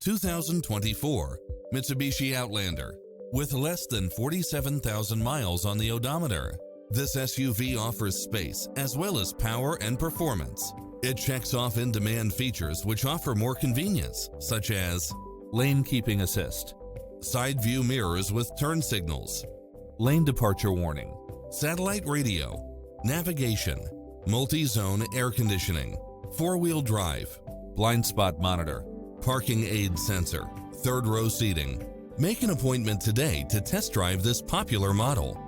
2024 Mitsubishi Outlander. With less than 47,000 miles on the odometer, this SUV offers space as well as power and performance. It checks off in-demand features which offer more convenience, such as lane keeping assist, side view mirrors with turn signals, lane departure warning, satellite radio, navigation, multi-zone air conditioning, four-wheel drive, blind spot monitor, parking aid sensor, third row seating. Make an appointment today to test drive this popular model.